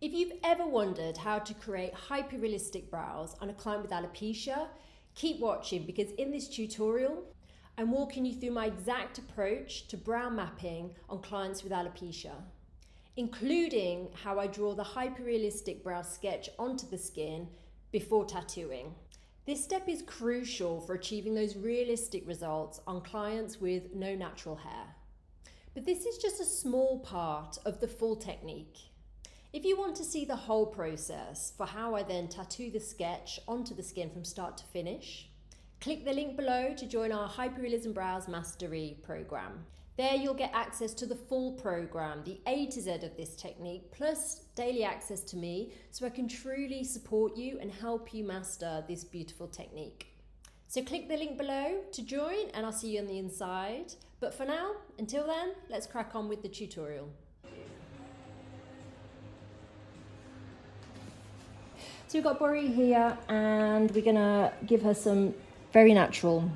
If you've ever wondered how to create hyper-realistic brows on a client with alopecia, keep watching because in this tutorial, I'm walking you through my exact approach to brow mapping on clients with alopecia, including how I draw the hyper-realistic brow sketch onto the skin before tattooing. This step is crucial for achieving those realistic results on clients with no natural hair. But this is just a small part of the full technique. If you want to see the whole process for how I then tattoo the sketch onto the skin from start to finish, click the link below to join our Hyperrealism Brows Mastery program. There you'll get access to the full program, the A to Z of this technique, plus daily access to me so I can truly support you and help you master this beautiful technique. So click the link below to join and I'll see you on the inside. But for now, until then, let's crack on with the tutorial. So we've got Bori here and we're gonna give her some very natural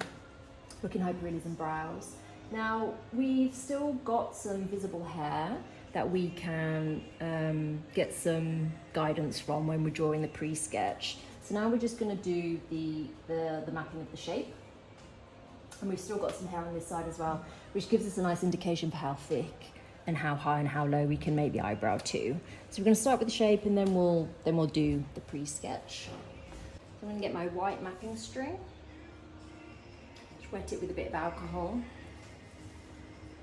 looking hyperrealism brows. Now we've still got some visible hair that we can get some guidance from when we're drawing the pre-sketch. So now we're just gonna do the mapping of the shape. And we've still got some hair on this side as well, which gives us a nice indication for how thick and how high and how low we can make the eyebrow too. So we're going to start with the shape and then we'll do the pre-sketch. So I'm going to get my white mapping string, just wet it with a bit of alcohol.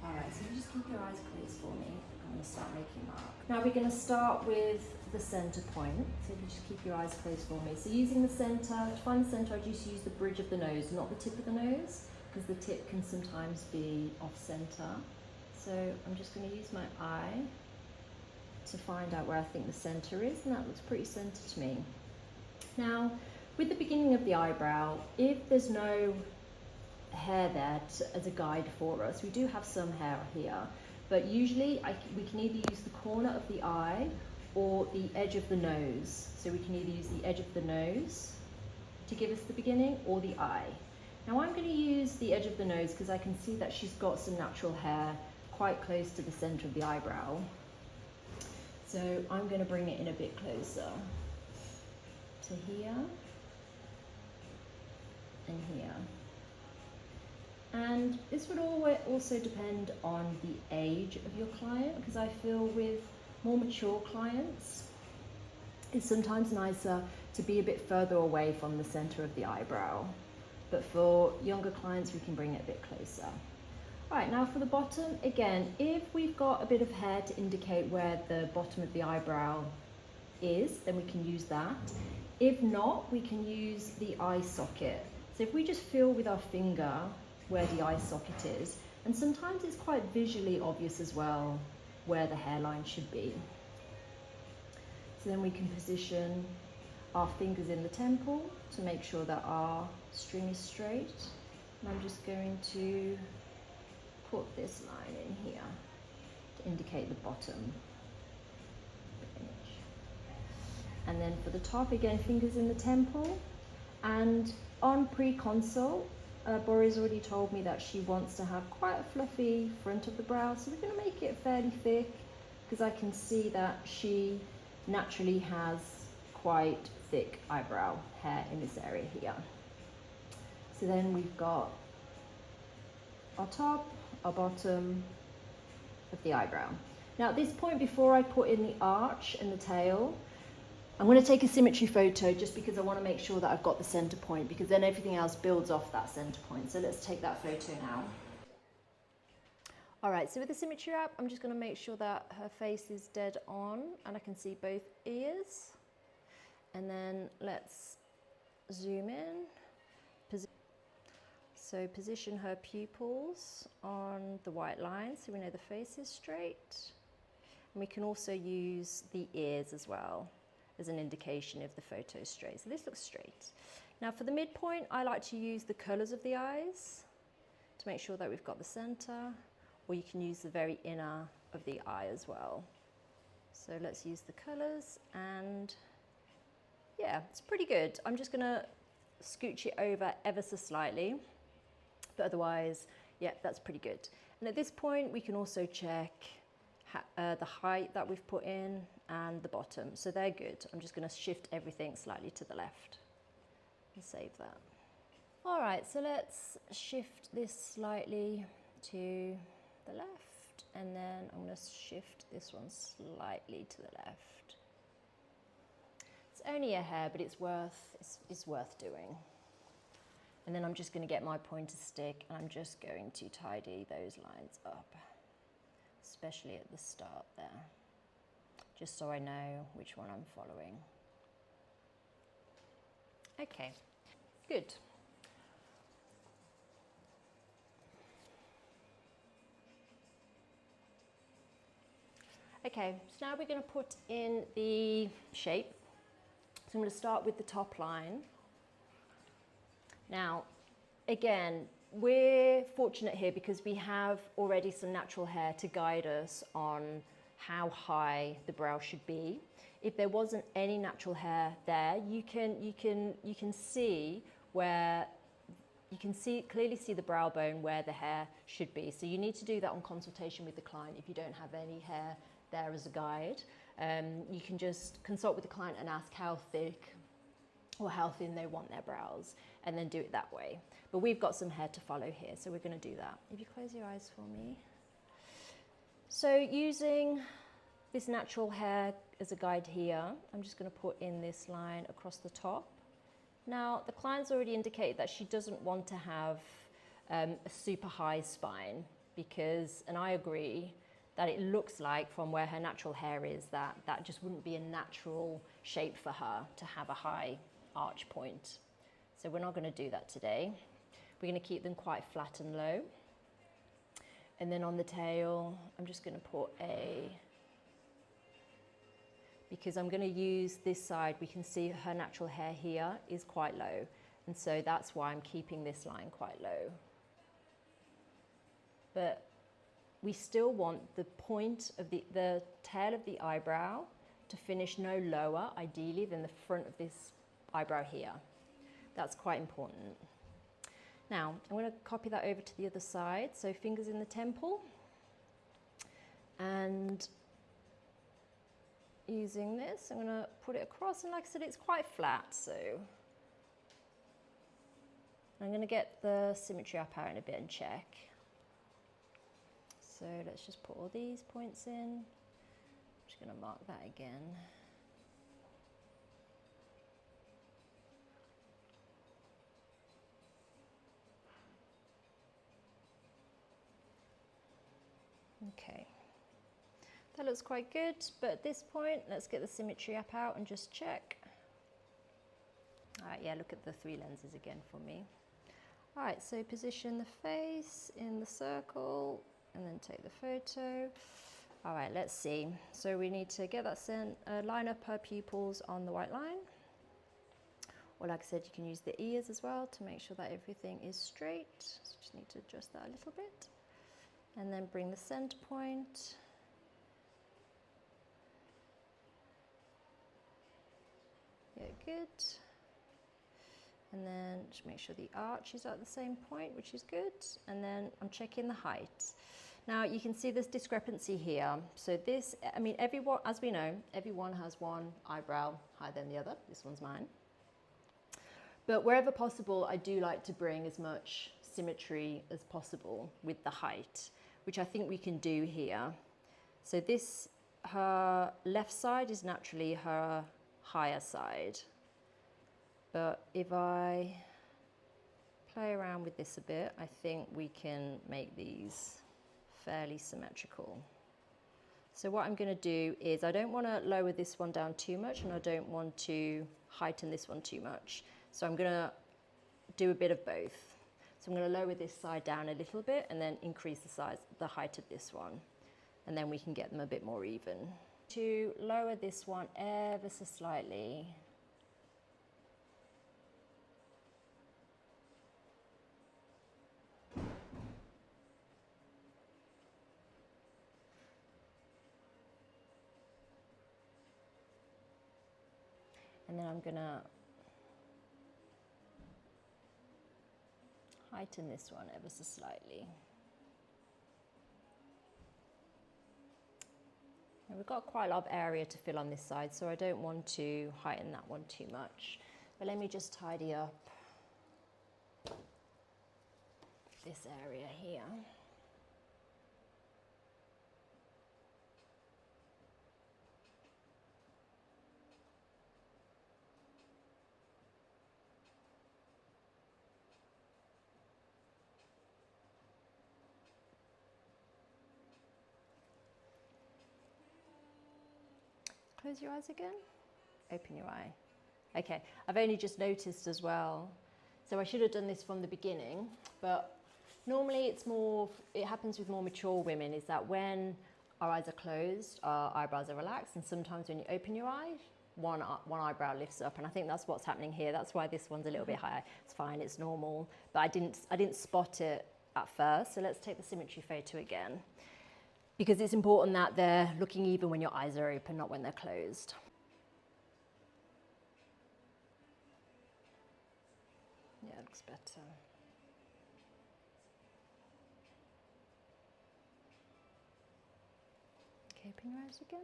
All right, so you just keep your eyes closed for me. I'm going to start making marks. Now we're going to start with the center point. So if you just keep your eyes closed for me. So using the center, to find the center, I just use the bridge of the nose, not the tip of the nose, because the tip can sometimes be off center. So I'm just going to use my eye to find out where I think the center is, and that looks pretty centered to me. Now, with the beginning of the eyebrow, if there's no hair there as a guide for us, we do have some hair here, but usually we can either use the corner of the eye or the edge of the nose. So we can either use the edge of the nose to give us the beginning or the eye. Now I'm going to use the edge of the nose because I can see that she's got some natural hair quite close to the center of the eyebrow. So I'm going to bring it in a bit closer to here and here. And this would also depend on the age of your client, because I feel with more mature clients, it's sometimes nicer to be a bit further away from the center of the eyebrow. But for younger clients, we can bring it a bit closer. All right, now for the bottom, again, if we've got a bit of hair to indicate where the bottom of the eyebrow is, then we can use that. If not, we can use the eye socket. So if we just feel with our finger where the eye socket is, and sometimes it's quite visually obvious as well where the hairline should be. So then we can position our fingers in the temple to make sure that our string is straight. And I'm just going to put this line in here to indicate the bottom image. And then for the top, again, fingers in the temple. And on pre-consult, Bori's already told me that she wants to have quite a fluffy front of the brow, so we're going to make it fairly thick because I can see that she naturally has quite thick eyebrow hair in this area here. So then we've got our top, our bottom of the eyebrow. Now at this point, before I put in the arch and the tail, I'm going to take a symmetry photo just because I want to make sure that I've got the center point, because then everything else builds off that center point. So let's take that photo now. All right, so with the symmetry app, I'm just going to make sure that her face is dead on and I can see both ears. And then let's zoom in. So position her pupils on the white line so we know the face is straight. And we can also use the ears as well as an indication if the photo is straight. So this looks straight. Now for the midpoint, I like to use the colors of the eyes to make sure that we've got the center, or you can use the very inner of the eye as well. So let's use the colors, and yeah, it's pretty good. I'm just gonna scooch it over ever so slightly, but otherwise, yeah, that's pretty good. And at this point, we can also check the height that we've put in and the bottom. So they're good. I'm just going to shift everything slightly to the left and save that. All right, so let's shift this slightly to the left, and then I'm going to shift this one slightly to the left. It's only a hair, but it's worth doing. And then I'm just going to get my pointer stick and I'm just going to tidy those lines up, especially at the start there, just so I know which one I'm following. Okay, good. Okay, so now we're going to put in the shape. So I'm going to start with the top line. Now, again, we're fortunate here because we have already some natural hair to guide us on how high the brow should be. If there wasn't any natural hair there, you can see where clearly see the brow bone where the hair should be. So you need to do that on consultation with the client if you don't have any hair there as a guide. You can just consult with the client and ask how thick or how thin they want their brows, and then do it that way. But we've got some hair to follow here, so we're going to do that. If you close your eyes for me. So using this natural hair as a guide here, I'm just going to put in this line across the top. Now, the client's already indicated that she doesn't want to have a super high spine because, and I agree, that it looks like from where her natural hair is that just wouldn't be a natural shape for her to have a high arch point. So we're not going to do that today. We're going to keep them quite flat and low. And then on the tail, I'm just going to put because I'm going to use this side, we can see her natural hair here is quite low. And so that's why I'm keeping this line quite low. But we still want the point of the tail of the eyebrow to finish no lower, ideally, than the front of this eyebrow here. That's quite important. Now, I'm going to copy that over to the other side. So fingers in the temple. And using this, I'm going to put it across. And like I said, it's quite flat. So I'm going to get the symmetry up out in a bit and check. So let's just put all these points in. I'm just going to mark that again. Okay, that looks quite good, but at this point, let's get the symmetry up out and just check. All right, yeah, look at the 3 lenses again for me. All right, so position the face in the circle and then take the photo. All right, let's see. So we need to get that line up her pupils on the white line. Or like I said, you can use the ears as well to make sure that everything is straight. So just need to adjust that a little bit. And then bring the center point. Yeah, good. And then just make sure the arch is at the same point, which is good. And then I'm checking the height. Now you can see this discrepancy here. So this, I mean, everyone, as we know, everyone has one eyebrow higher than the other. This one's mine. But wherever possible, I do like to bring as much symmetry as possible with the height, which I think we can do here. So this, her left side is naturally her higher side. But if I play around with this a bit, I think we can make these fairly symmetrical. So what I'm going to do is I don't want to lower this one down too much and I don't want to heighten this one too much. So I'm going to do a bit of both. So I'm going to lower this side down a little bit and then increase the height of this one. And then we can get them a bit more even. To lower this one ever so slightly. And then I'm going to heighten this one ever so slightly. We've got quite a lot of area to fill on this side, so I don't want to heighten that one too much. But let me just tidy up this area here. Close your eyes again. Open your eye. Okay, I've only just noticed as well. So I should have done this from the beginning, but normally it happens with more mature women, is that when our eyes are closed, our eyebrows are relaxed, and sometimes when you open your eye, one eyebrow lifts up, and I think that's what's happening here. That's why this one's a little bit higher. It's fine, it's normal, but I didn't spot it at first. So let's take the symmetry photo again, because it's important that they're looking even when your eyes are open, not when they're closed. Yeah, it looks better. Okay, open your eyes again.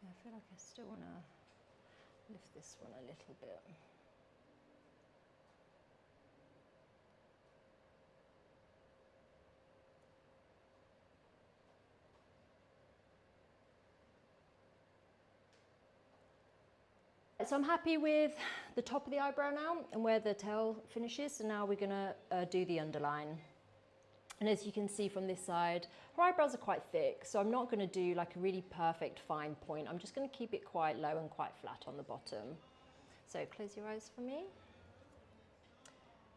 Yeah, I feel like I still want to lift this one a little bit. So I'm happy with the top of the eyebrow now and where the tail finishes. So now we're gonna do the underline. And as you can see from this side, her eyebrows are quite thick, so I'm not gonna do like a really perfect fine point. I'm just gonna keep it quite low and quite flat on the bottom. So close your eyes for me.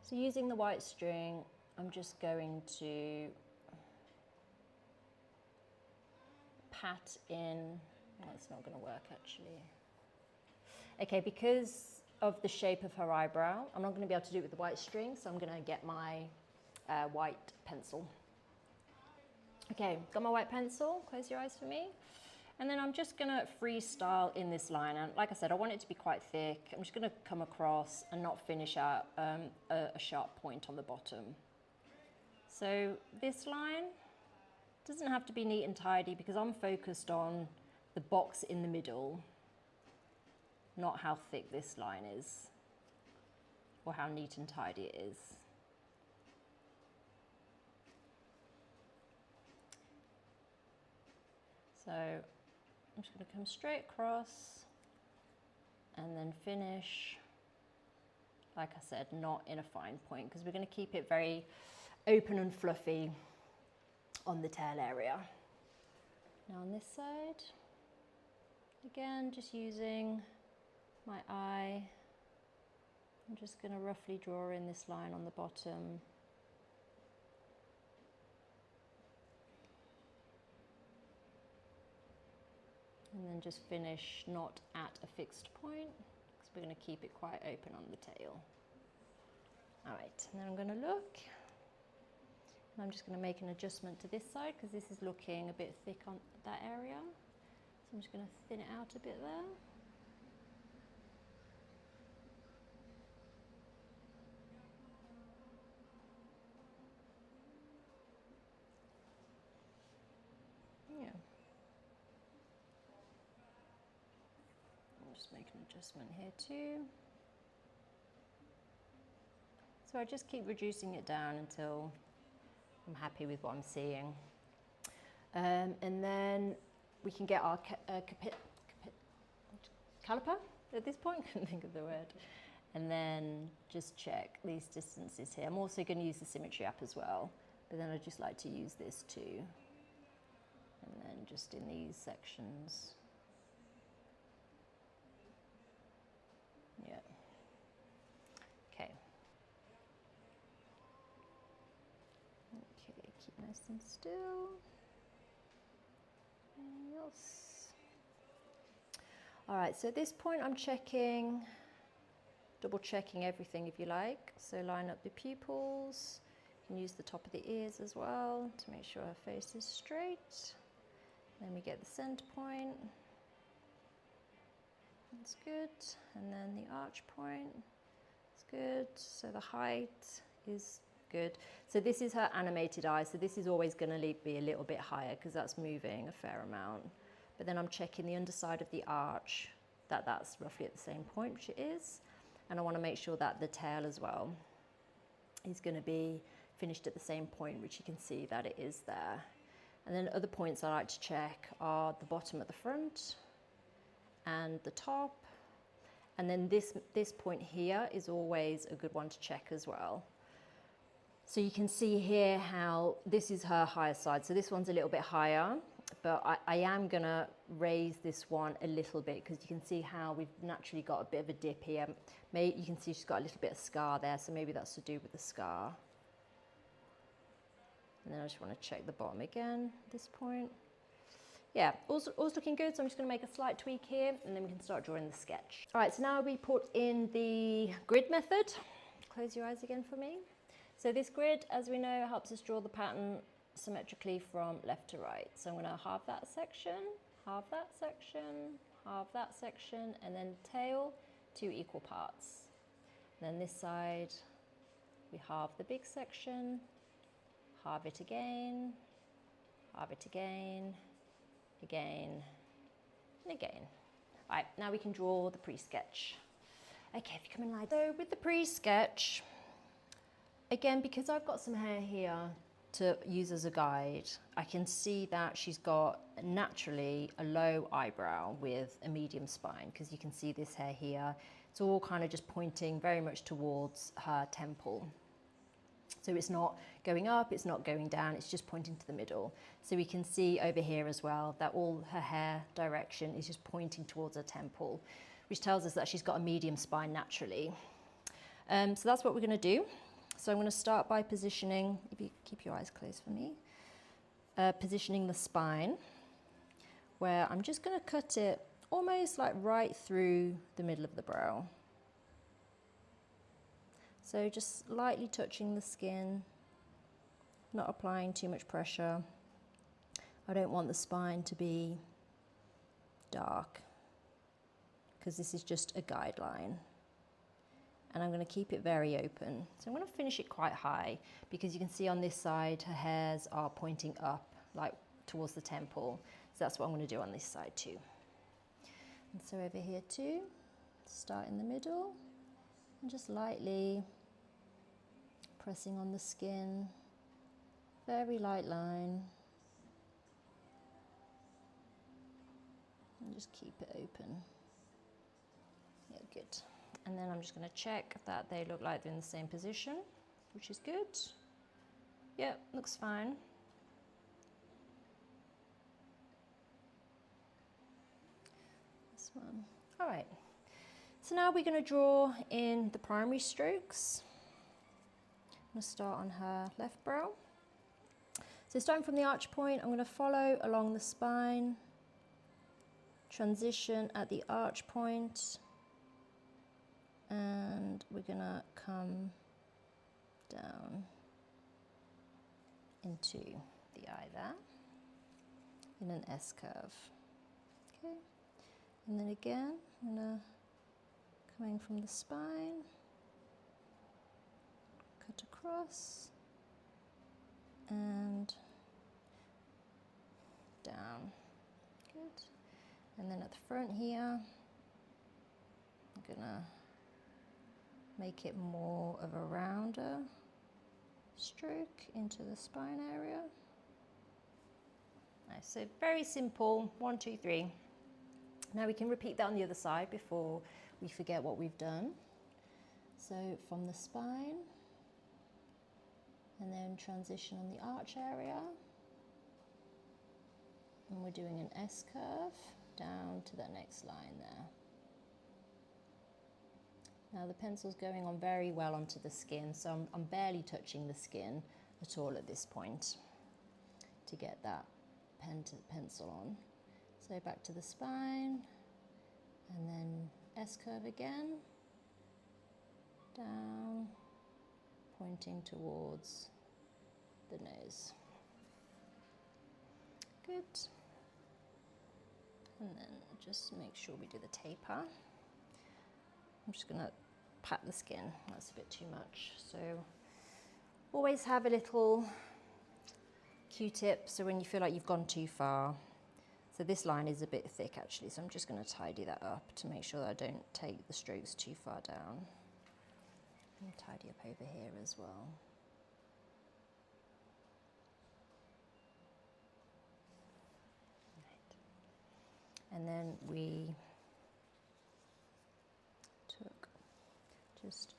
So using the white string, I'm just going to pat in. Oh, it's not gonna work actually. Okay, because of the shape of her eyebrow, I'm not going to be able to do it with the white string, so I'm going to get my white pencil. Okay, got my white pencil, close your eyes for me. And then I'm just going to freestyle in this line. And like I said, I want it to be quite thick. I'm just going to come across and not finish at a sharp point on the bottom. So this line doesn't have to be neat and tidy because I'm focused on the box in the middle, not how thick this line is or how neat and tidy it is. So I'm just going to come straight across and then finish, like I said, not in a fine point, because we're going to keep it very open and fluffy on the tail area. Now on this side, again, just using my eye, I'm just going to roughly draw in this line on the bottom. And then just finish not at a fixed point, because we're going to keep it quite open on the tail. All right, and then I'm going to look. And I'm just going to make an adjustment to this side, because this is looking a bit thick on that area. So I'm just going to thin it out a bit there. Yeah. I'll just make an adjustment here too. So I just keep reducing it down until I'm happy with what I'm seeing. And then we can get our caliper at this point, I couldn't think of the word. And then just check these distances here. I'm also going to use the symmetry app as well, but then I just like to use this too. And then just in these sections. Yeah. Okay. Okay, keep nice and still. Yes. All right, so at this point I'm checking, double checking everything if you like. So line up the pupils. You can use the top of the ears as well to make sure our face is straight. Then we get the center point. That's good. And then the arch point. It's good. So the height is Good. So this is her animated eye. So this is always going to be a little bit higher because that's moving a fair amount. But then I'm checking the underside of the arch, that's roughly at the same point, which it is. And I want to make sure that the tail as well is going to be finished at the same point, which you can see that it is there. And then other points I like to check are the bottom at the front and the top. And then this point here is always a good one to check as well. So you can see here how this is her higher side. So this one's a little bit higher, but I am gonna raise this one a little bit because you can see how we've naturally got a bit of a dip here. Maybe you can see she's got a little bit of scar there, so maybe that's to do with the scar. And then I just want to check the bottom again at this point. Yeah, all's looking good, so I'm just going to make a slight tweak here and then we can start drawing the sketch. All right, so now we put in the grid method. Close your eyes again for me. So this grid, as we know, helps us draw the pattern symmetrically from left to right. So I'm going to halve that section, halve that section, halve that section, and then tail, 2 equal parts. And then this side, we halve the big section, halve it again, halve it again, again, and again. All right, now we can draw the pre-sketch. Okay, if you come in like so with the pre-sketch, again, because I've got some hair here to use as a guide, I can see that she's got naturally a low eyebrow with a medium spine, because you can see this hair here. It's all kind of just pointing very much towards her temple. So it's not going up, it's not going down, it's just pointing to the middle. So we can see over here as well that all her hair direction is just pointing towards her temple, which tells us that she's got a medium spine naturally. So that's what we're going to do. So I'm going to start by positioning, if you keep your eyes closed for me, positioning the spine, where I'm just going to cut it almost like right through the middle of the brow. So just lightly touching the skin, not applying too much pressure. I don't want the spine to be dark because this is just a guideline. And I'm going to keep it very open. So I'm going to finish it quite high because you can see on this side her hairs are pointing up like towards the temple. So that's what I'm going to do on this side too. And so over here too, start in the middle and just lightly pressing on the skin, very light line, and just keep it open. Yeah, good. And then I'm just going to check that they look like they're in the same position, which is good. Yep, looks fine. This one. All right. So now we're going to draw in the primary strokes. I'm going to start on her left brow. So starting from the arch point, I'm going to follow along the spine, transition at the arch point, and we're going to come down into the eye there in an S curve. Okay, and then again, I'm going to coming from the spine, cut across and down. Good. And then at the front here, I'm gonna make it more of a rounder stroke into the spine area. Nice. So very simple, 1, 2, 3. Now we can repeat that on the other side before we forget what we've done. So from the spine, and then transition on the arch area. And we're doing an S curve down to that next line there. Now the pencil's going on very well onto the skin, so I'm barely touching the skin at all at this point to get that pencil on. So back to the spine, and then S curve again, down, pointing towards the nose. Good. And then just make sure we do the taper. I'm just going to pat the skin, that's a bit too much. So Always have a little Q-tip so when you feel like you've gone too far. So this line is a bit thick actually, so I'm just going to tidy that up to make sure that I don't take the strokes too far down. And tidy up over here as well. Right. And then we took just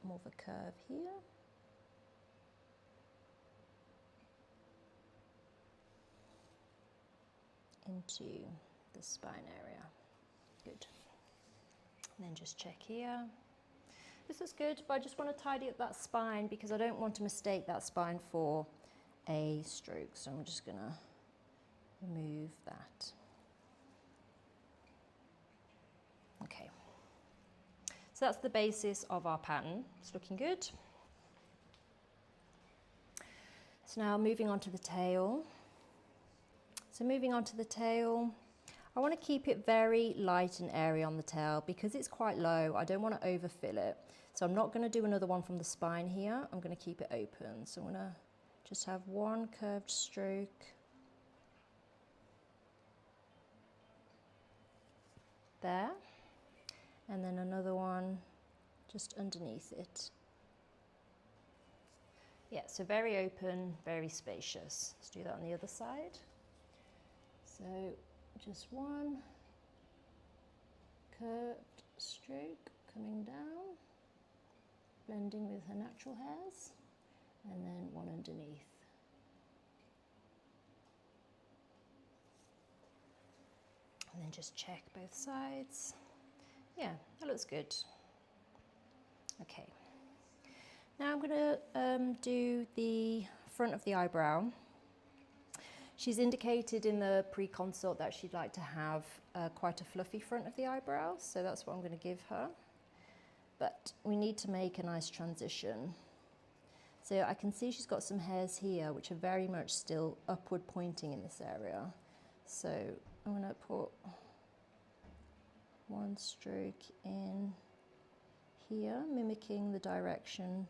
more of a curve here. Into the spine area. Good. And then just check here. This is good, but I just want to tidy up that spine because I don't want to mistake that spine for a stroke. So I'm just going to remove that. Okay. So that's the basis of our pattern. It's looking good. So now moving on to the tail. So moving on to the tail, I want to keep it very light and airy on the tail because it's quite low. I don't want to overfill it. So I'm not going to do another one from the spine here. I'm going to keep it open. So I'm going to just have one curved stroke there, and then another one just underneath it. Yeah, so very open, very spacious. Let's do that on the other side. So just one curved stroke coming down, blending with her natural hairs, and then one underneath. And then just check both sides. Yeah, that looks good. Okay. Now I'm going to do the front of the eyebrow. She's indicated in the pre-consult that she'd like to have quite a fluffy front of the eyebrow, so that's what I'm going to give her. But we need to make a nice transition. So I can see she's got some hairs here which are very much still upward pointing in this area. So I'm going to put one stroke in here, mimicking the direction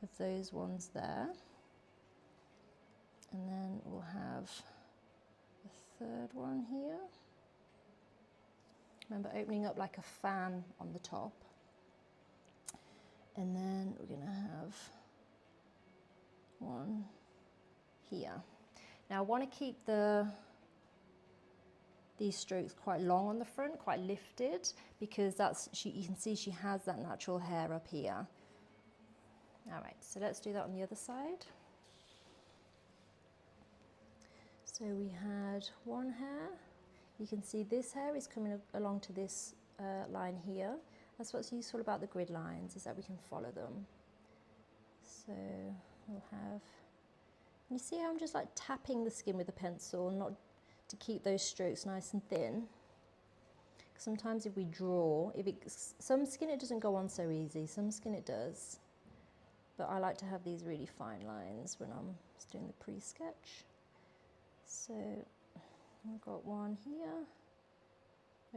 of those ones there. And then we'll have a third one here. Remember, opening up like a fan on the top. And then we're going to have one here. Now I want to keep these strokes quite long on the front, quite lifted, because you can see she has that natural hair up here. All right, so let's do that on the other side. So we had one hair. You can see this hair is coming along to this line here. That's what's useful about the grid lines, is that we can follow them. So we'll have, you see how I'm just like tapping the skin with a pencil, not to keep those strokes nice and thin. Sometimes if we draw, some skin it doesn't go on so easy, some skin it does. But I like to have these really fine lines when I'm just doing the pre-sketch. So I've got one here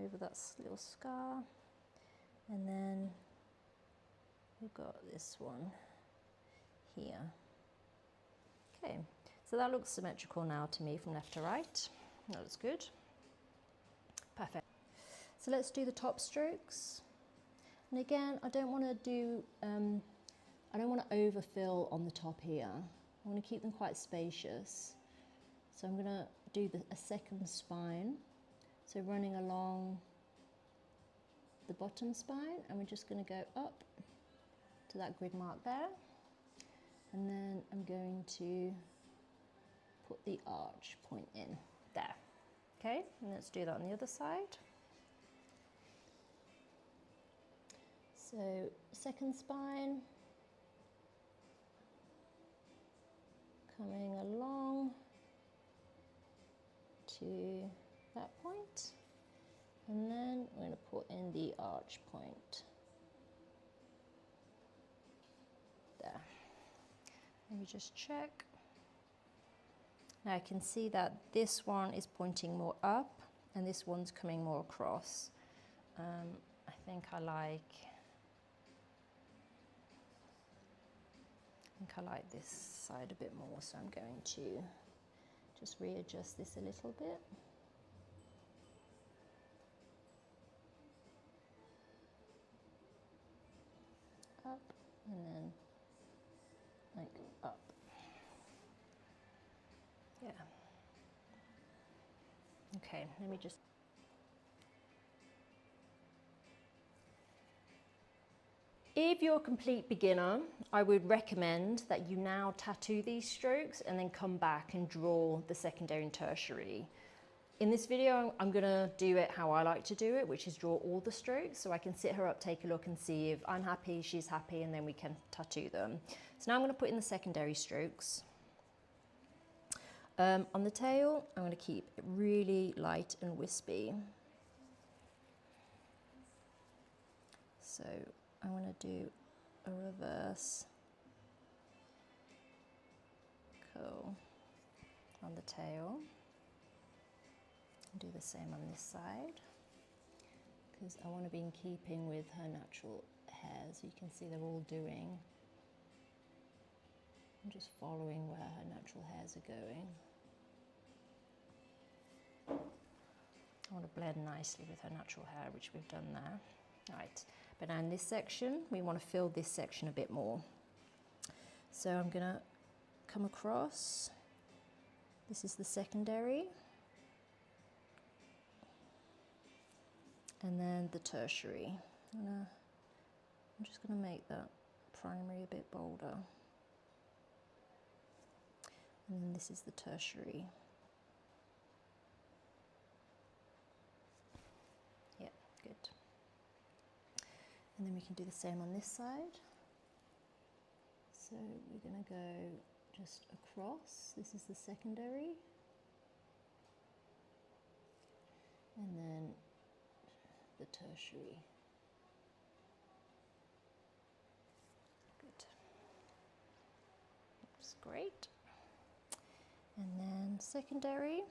over that little scar, and then we've got this one here. Okay, so that looks symmetrical now to me from left to right. That looks good. Perfect. So let's do the top strokes. And again, I don't want to overfill on the top here. I want to keep them quite spacious. So I'm going to do a second spine. So running along the bottom spine, and we're just going to go up to that grid mark there. And then I'm going to put the arch point in there. Okay, and let's do that on the other side. So second spine, coming along to that point, and then we're going to put in the arch point there. Let me just check. Now I can see that this one is pointing more up and this one's coming more across. I think I like think I like this side a bit more, so I'm going to just readjust this a little bit. Up and then like up. Yeah. Okay, let me just. If you're a complete beginner, I would recommend that you now tattoo these strokes and then come back and draw the secondary and tertiary. In this video, I'm gonna do it how I like to do it, which is draw all the strokes, so I can sit her up, take a look and see if I'm happy, she's happy, and then we can tattoo them. So now I'm gonna put in the secondary strokes. On the tail, I'm gonna keep it really light and wispy. So I'm going to do a reverse curl on the tail. Do the same on this side because I want to be in keeping with her natural hair. So you can see they're all doing. I'm just following where her natural hairs are going. I want to blend nicely with her natural hair, which we've done there. Right, but now in this section, we want to fill this section a bit more. So I'm going to come across. This is the secondary. And then the tertiary. I'm just going to make that primary a bit bolder. And then this is the tertiary. Yeah, good. And then we can do the same on this side. So we're going to go just across. This is the secondary. And then the tertiary. Good. Looks great. And then secondary.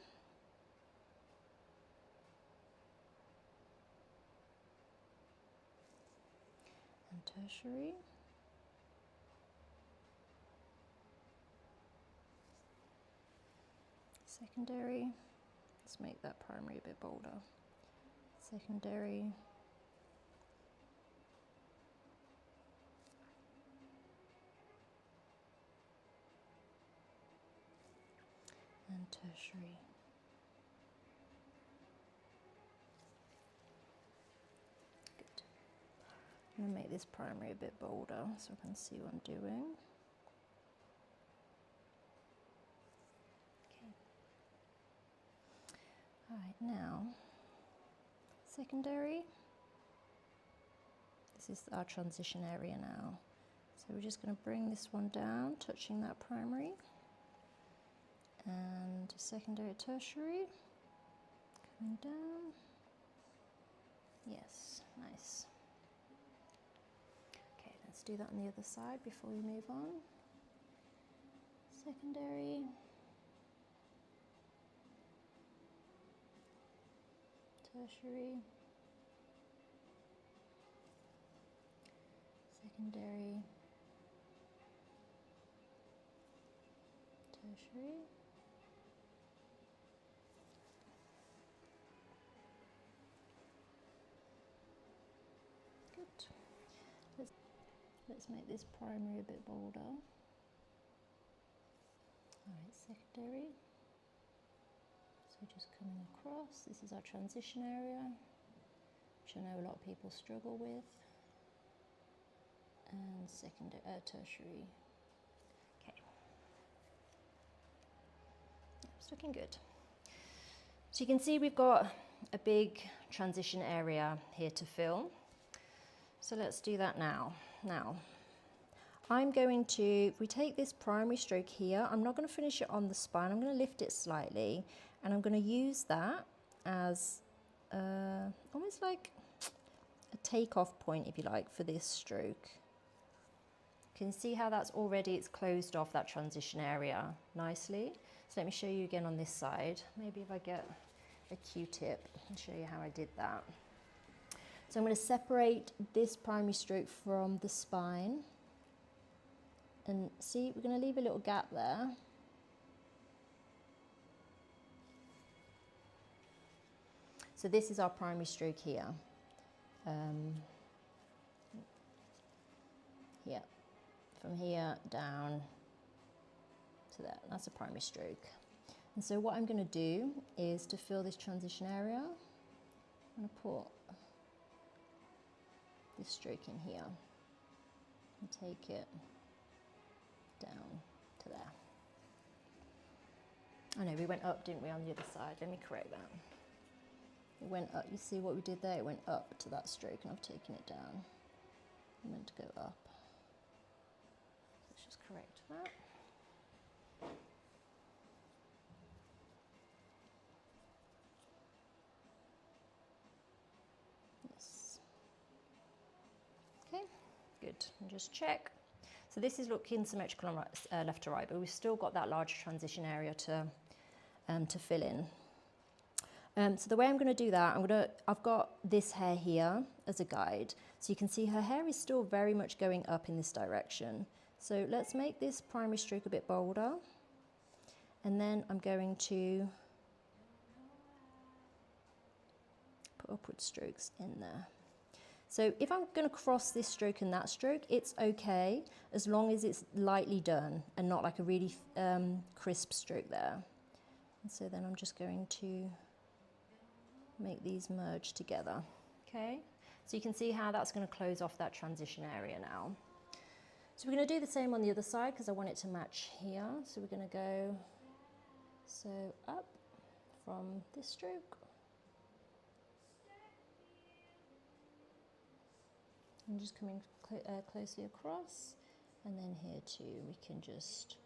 And tertiary. Secondary. Let's make that primary a bit bolder. Secondary. And tertiary. Good. I'm going to make this primary a bit bolder so I can see what I'm doing. Okay. All right, now, secondary. This is our transition area now. So we're just going to bring this one down, touching that primary. And secondary, tertiary. Coming down. Yes, nice. Okay, let's do that on the other side before we move on. Secondary. Tertiary. Secondary. Tertiary. Good. Let's make this primary a bit bolder. All right, secondary. So just coming across. This is our transition area, which I know a lot of people struggle with. And secondary, tertiary. Okay. It's looking good. So you can see we've got a big transition area here to fill. So let's do that now. Now, I'm going to, if we take this primary stroke here, I'm not going to finish it on the spine, I'm going to lift it slightly, and I'm going to use that as almost like a takeoff point, if you like, for this stroke. You can see how that's already, it's closed off that transition area nicely. So let me show you again on this side. Maybe if I get a Q-tip and show you how I did that. So I'm going to separate this primary stroke from the spine. And see, we're going to leave a little gap there. So this is our primary stroke here. Here, from here down to there. That's a primary stroke. And so what I'm going to do is to fill this transition area, I'm going to put this stroke in here and take it down to there. Oh no, we went up, didn't we, on the other side? Let me correct that. It went up. You see what we did there? It went up to that stroke, and I've taken it down. I meant to go up. Let's just correct that. Yes. Okay, good. And just check. So this is looking symmetrical on left to right, but we've still got that larger transition area to fill in. So the way I'm going to do that, I've got this hair here as a guide. So you can see her hair is still very much going up in this direction. So let's make this primary stroke a bit bolder. And then I'm going to put upward strokes in there. So if I'm going to cross this stroke and that stroke, it's okay as long as it's lightly done and not like a really crisp stroke there. And so then I'm just going to make these merge together. Okay, so you can see how that's going to close off that transition area now. So we're going to do the same on the other side because I want it to match here. So we're going to go so up from this stroke. And just coming closely across, and then here too we can just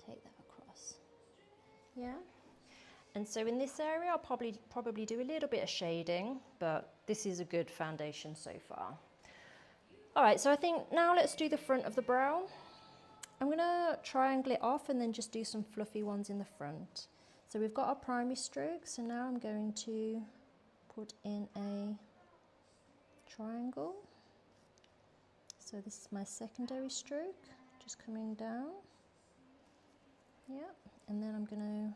take that across. Yeah. And so in this area I'll probably do a little bit of shading, but this is a good foundation so far. All right, so I think now let's do the front of the brow. I'm gonna triangle it off and then just do some fluffy ones in the front. So we've got our primary stroke, so now I'm going to put in a triangle. So this is my secondary stroke, just coming down. Yeah, and then I'm going to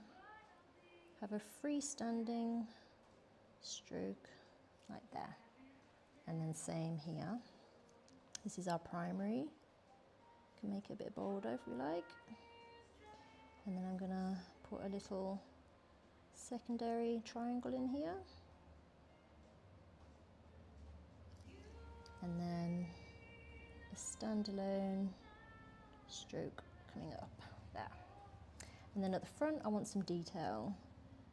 have a freestanding stroke like that. And then same here. This is our primary. You can make it a bit bolder if we like. And then I'm going to put a little secondary triangle in here. And then a standalone stroke coming up there. And then at the front I want some detail.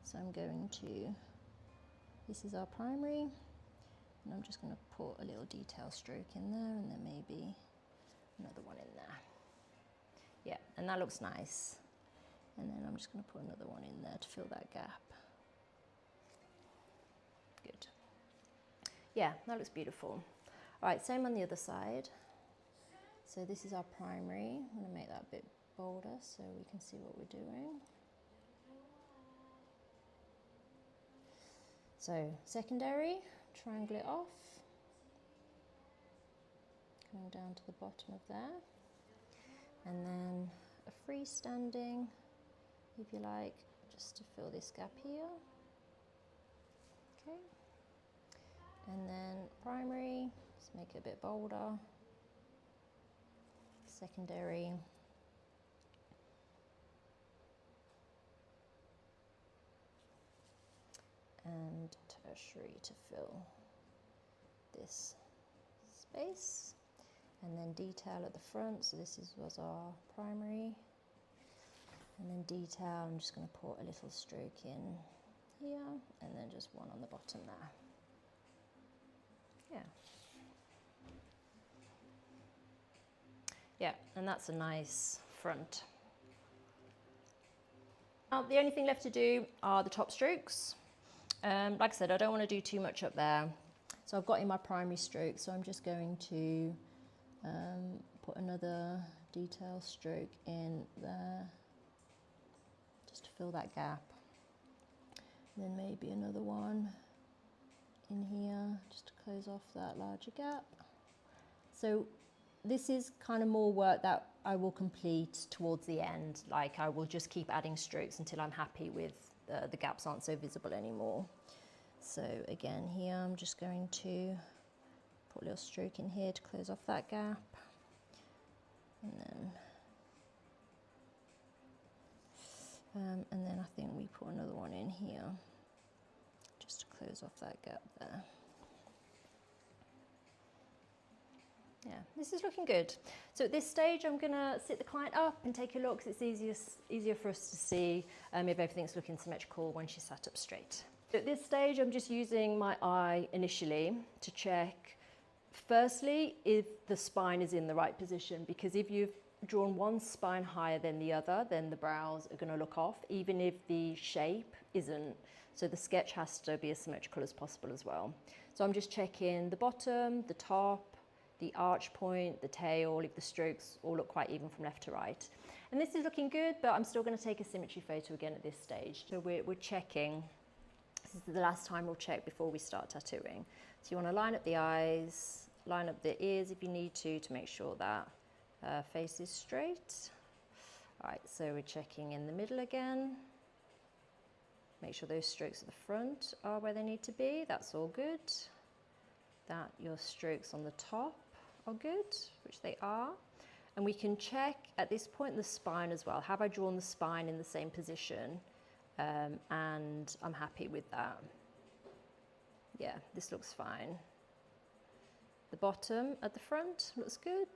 So I'm going to, this is our primary, and I'm just going to put a little detail stroke in there, and then maybe another one in there. Yeah, and that looks nice. And then I'm just going to put another one in there to fill that gap. Good. Yeah, that looks beautiful. All right, same on the other side. So this is our primary. I'm going to make that a bit bolder so we can see what we're doing. So secondary, triangle it off, coming down to the bottom of there. And then a freestanding, if you like, just to fill this gap here. Okay. And then primary, just make it a bit bolder. Secondary. And tertiary to fill this space. And then detail at the front, so this was our primary. And then detail, I'm just going to put a little stroke in here, and then just one on the bottom there. Yeah. Yeah, and that's a nice front. Now, the only thing left to do are the top strokes. Like I said, I don't want to do too much up there. So I've got in my primary stroke, so I'm just going to put another detail stroke in there, just to fill that gap. And then maybe another one in here, just to close off that larger gap. So this is kind of more work that I will complete towards the end. Like I will just keep adding strokes until I'm happy with the gaps aren't so visible anymore. So again, here I'm just going to put a little stroke in here to close off that gap. And then I think we put another one in here just to close off that gap there. Yeah, this is looking good. So at this stage, I'm gonna sit the client up and take a look, because it's easier for us to see if everything's looking symmetrical when she's sat up straight. So at this stage, I'm just using my eye initially to check, firstly, if the spine is in the right position, because if you've drawn one spine higher than the other, then the brows are gonna look off, even if the shape isn't. So the sketch has to be as symmetrical as possible as well. So I'm just checking the bottom, the top, the arch point, the tail, if the strokes all look quite even from left to right. And this is looking good, but I'm still going to take a symmetry photo again at this stage. So we're checking. This is the last time we'll check before we start tattooing. So you want to line up the eyes, line up the ears if you need to make sure that face is straight. All right, so we're checking in the middle again. Make sure those strokes at the front are where they need to be. That's all good. That your strokes on the top are good, which they are. And we can check at this point the spine as well. Have I drawn the spine in the same position? And I'm happy with that. Yeah, this looks fine. The bottom at the front looks good.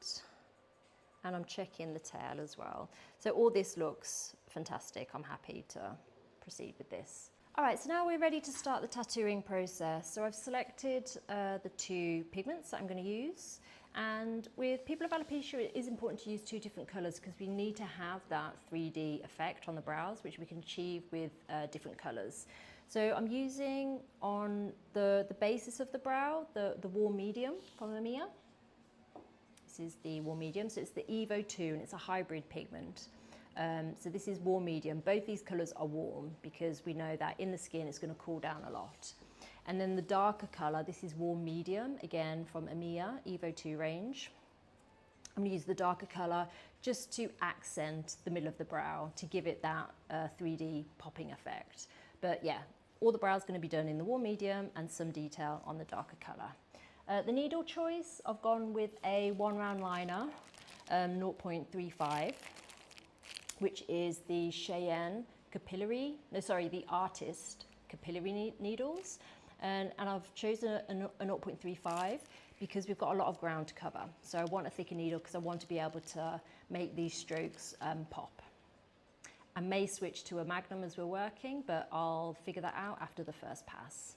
And I'm checking the tail as well. So all this looks fantastic. I'm happy to proceed with this. All right, so now we're ready to start the tattooing process. So I've selected the two pigments that I'm going to use. And with people with alopecia, it is important to use two different colors because we need to have that 3D effect on the brows, which we can achieve with different colors. So I'm using on the basis of the brow, the warm medium from Amiya. This is the warm medium, so it's the Evo 2 and it's a hybrid pigment. So this is warm medium. Both these colors are warm because we know that in the skin it's going to cool down a lot. And then the darker color, this is warm medium, again from Amiya Evo 2 range. I'm going to use the darker color just to accent the middle of the brow to give it that 3D popping effect. But yeah, all the brows going to be done in the warm medium and some detail on the darker color. The needle choice, I've gone with a 1 round liner, 0.35. which is the the Artist capillary needles. And I've chosen a 0.35 because we've got a lot of ground to cover. So I want a thicker needle because I want to be able to make these strokes pop. I may switch to a Magnum as we're working, but I'll figure that out after the first pass.